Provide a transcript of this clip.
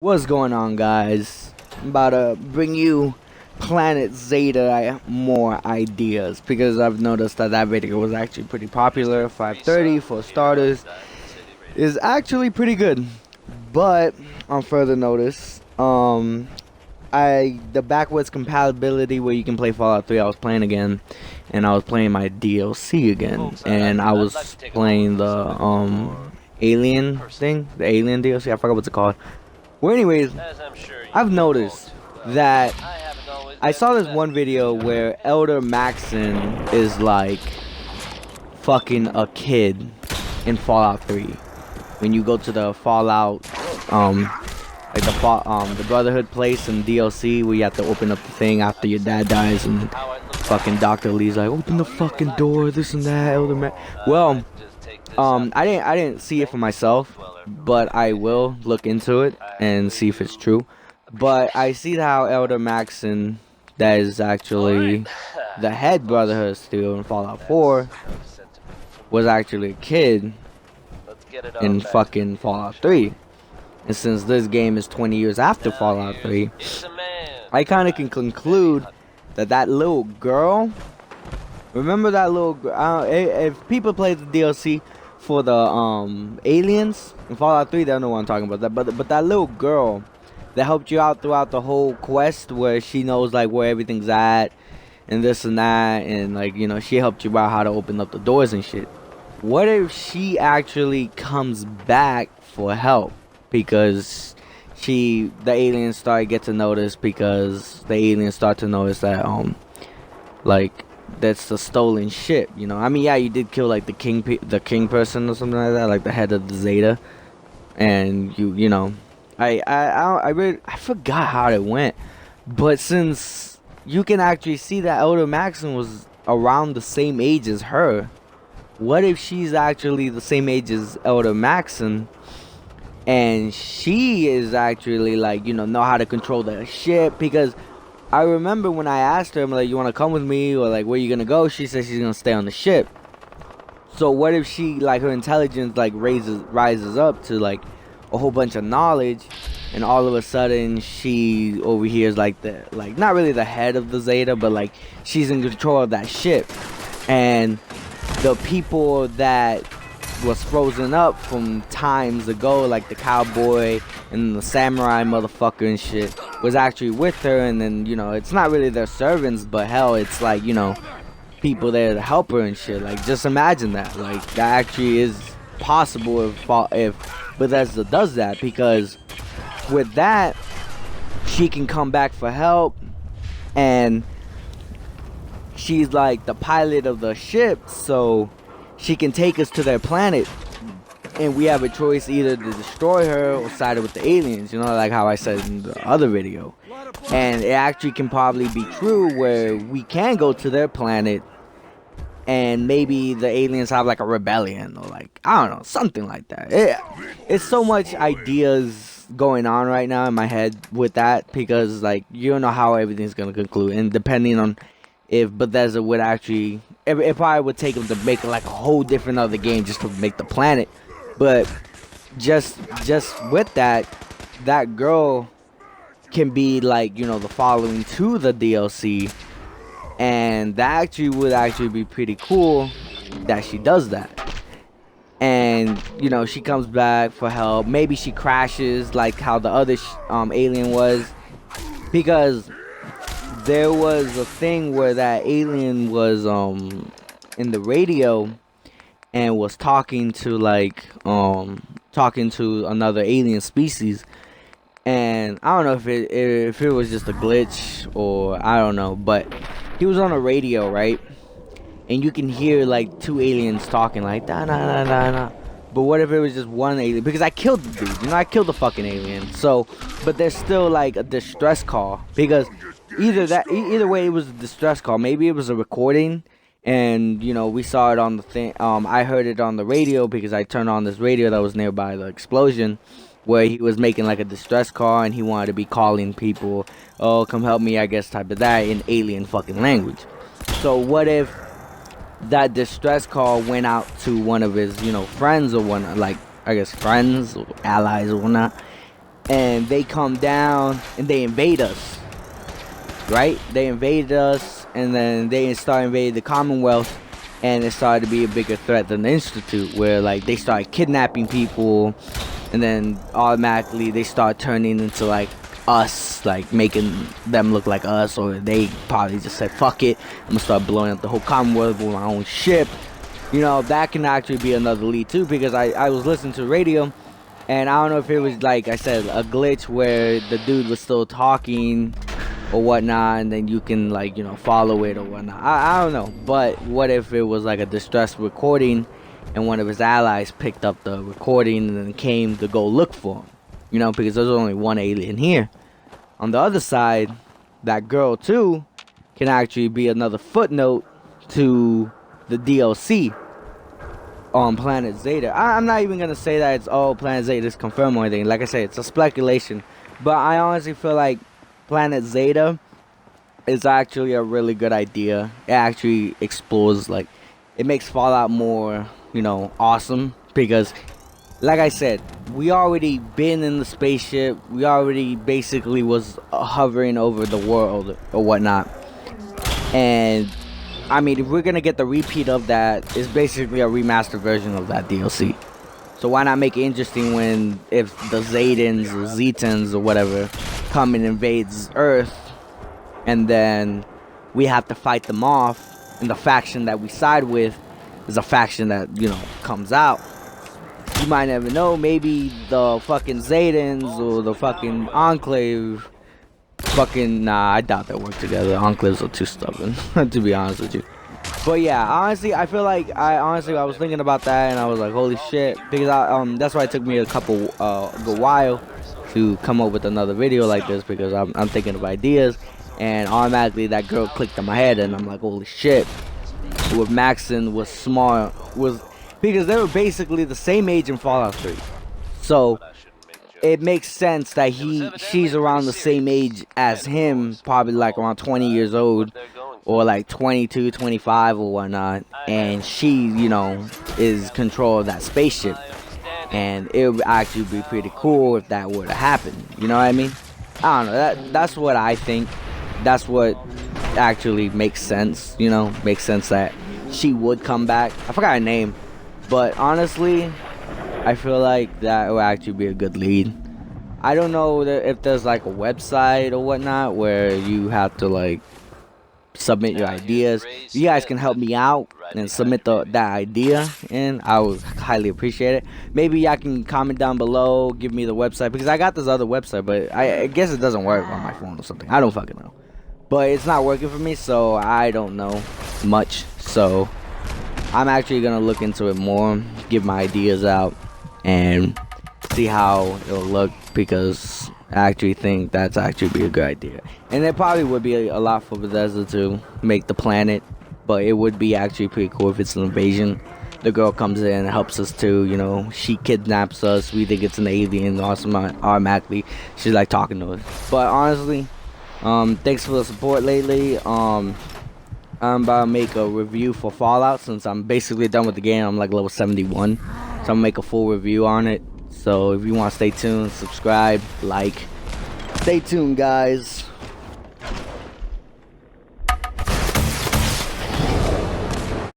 What's going on, guys? I'm about to bring you Planet Zeta more ideas because I've noticed that video was actually pretty popular. 530 for starters is actually pretty good, but on further notice, the backwards compatibility where you can play Fallout 3, I was playing again, and I was playing my DLC again, and I was playing the alien thing, the alien DLC. I forgot what's it called. Well, anyways, I've noticed that I saw this one video where Elder Maxon is like fucking a kid in Fallout 3. When you go to the Fallout, like the Brotherhood place in DLC where you have to open up the thing after your dad dies, and fucking Dr. Lee's like, open the fucking door, this and that, Elder Maxon. Well, I didn't see it for myself, but I will look into it and see if it's true. But I see how Elder Maxon, that is actually the head Brotherhood still in Fallout 4, was actually a kid in fucking Fallout 3. And since this game is 20 years after Fallout 3, I kind of can conclude that little girl, remember that little girl, if people play the DLC for the aliens in Fallout 3, they don't know what I'm talking about. But that little girl that helped you out throughout the whole quest, where she knows like where everything's at and this and that, and like, you know, she helped you out how to open up the doors and shit. What if she actually comes back for help because the aliens get to notice, because the aliens start to notice that like that's the stolen ship, you know? I mean, yeah, you did kill like the king person or something like that, like the head of the Zeta, and you know, I forgot how it went, but since you can actually see that Elder Maxon was around the same age as her, what if she's actually the same age as Elder Maxon, and she is actually like, you know how to control the ship? Because I remember when I asked her, I'm like, you want to come with me, or like, where you gonna go? She said she's gonna stay on the ship. So what if she, like, her intelligence like rises up to like a whole bunch of knowledge, and all of a sudden she over here is like not really the head of the Zeta, but like she's in control of that ship, and the people that was frozen up from times ago, like the cowboy and the samurai motherfucker and shit, was actually with her. And then, you know, it's not really their servants, but hell, it's like, you know, people there to help her and shit. Like, just imagine that. Like, that actually is possible if Bethesda does that, because with that, she can come back for help, and she's like the pilot of the ship, so she can take us to their planet, and we have a choice either to destroy her or side with the aliens, you know, like how I said in the other video. And it actually can probably be true, where we can go to their planet, and maybe the aliens have like a rebellion, or like, I don't know, something like that. It's so much ideas going on right now in my head with that, because like, you don't know how everything's gonna conclude, and depending on if Bethesda would actually, it probably would take them to make like a whole different other game just to make the planet. But just with that girl can be like, you know, the following to the DLC, and that actually would actually be pretty cool that she does that. And, you know, she comes back for help. Maybe she crashes like how the other alien was, because there was a thing where that alien was in the radio and was talking to like talking to another alien species, and I don't know if it was just a glitch, or I don't know, but he was on a radio, right? And you can hear like two aliens talking like da na na na na. But what if it was just one alien? Because I killed the dude, you know, I killed the fucking alien. So, but there's still like a distress call, because either way it was a distress call. Maybe it was a recording, and you know, we saw it on the thing. I heard it on the radio because I turned on this radio that was nearby the explosion, where he was making like a distress call, and he wanted to be calling people, oh, come help me, I guess, type of that, in alien fucking language. So what if that distress call went out to one of his, you know, friends, or one, like, I guess friends or allies or whatnot, and they come down and they invade us, right? They invaded us, and then they start invading the Commonwealth, and it started to be a bigger threat than the Institute, where like they started kidnapping people, and then automatically they start turning into like us, like making them look like us, or they probably just said fuck it, I'm gonna start blowing up the whole Commonwealth with my own ship. You know, that can actually be another lead too, because I was listening to the radio, and I don't know if it was, like I said, a glitch where the dude was still talking or whatnot, and then you can, like, you know, follow it or whatnot. I don't know, but what if it was like a distressed recording, and one of his allies picked up the recording and then came to go look for him, you know, because there's only one alien here. On the other side, that girl too can actually be another footnote to the DLC on Planet Zeta. I'm not even gonna say that it's all Planet Zeta is confirmed or anything. Like I said, it's a speculation, but I honestly feel like Planet Zeta is actually a really good idea. It actually explores, like, it makes Fallout more, you know, awesome, because like I said, we already been in the spaceship, we already basically was hovering over the world or whatnot, and I mean, if we're gonna get the repeat of that, it's basically a remastered version of that DLC. So why not make it interesting when, if the Zetans or Zetans or whatever come and invades Earth, and then we have to fight them off, and the faction that we side with is a faction that, you know, comes out. You might never know, maybe the fucking Zetans or the fucking Enclave fucking, nah, I doubt they work together. Enclaves are too stubborn, to be honest with you. But yeah, honestly, I feel like I was thinking about that, and I was like, holy shit, because that's why it took me a good while to come up with another video like this, because I'm thinking of ideas, and automatically that girl clicked in my head, and I'm like, holy shit. What Maxon was smart was because they were basically the same age in Fallout 3, so it makes sense that she's around the same age as him, probably like around 20 years old, or like 22, 25 or whatnot, and she, you know, is control of that spaceship, and it would actually be pretty cool if that were to happen, you know what I mean? I don't know, that's what I think. That's what actually makes sense, you know, makes sense that she would come back. I forgot her name, but honestly, I feel like that would actually be a good lead. I don't know if there's like a website or whatnot where you have to like submit your ideas. You guys can help me out and submit that idea, and I would highly appreciate it. Maybe y'all can comment down below, give me the website, because I got this other website, but I guess it doesn't work on my phone or something. I don't fucking know. But it's not working for me, so I don't know much. So I'm actually gonna look into it more, give my ideas out, and see how it'll look, because I actually think that's actually be a good idea. And it probably would be a lot for Bethesda to make the planet, but it would be actually pretty cool if it's an invasion. The girl comes in and helps us too, you know, she kidnaps us, we think it's an alien, awesome, automatically she's like talking to us. But honestly, thanks for the support lately. I'm about to make a review for Fallout, since I'm basically done with the game. I'm like level 71, so I'm gonna make a full review on it. So if you want to stay tuned, subscribe, like. Stay tuned, guys.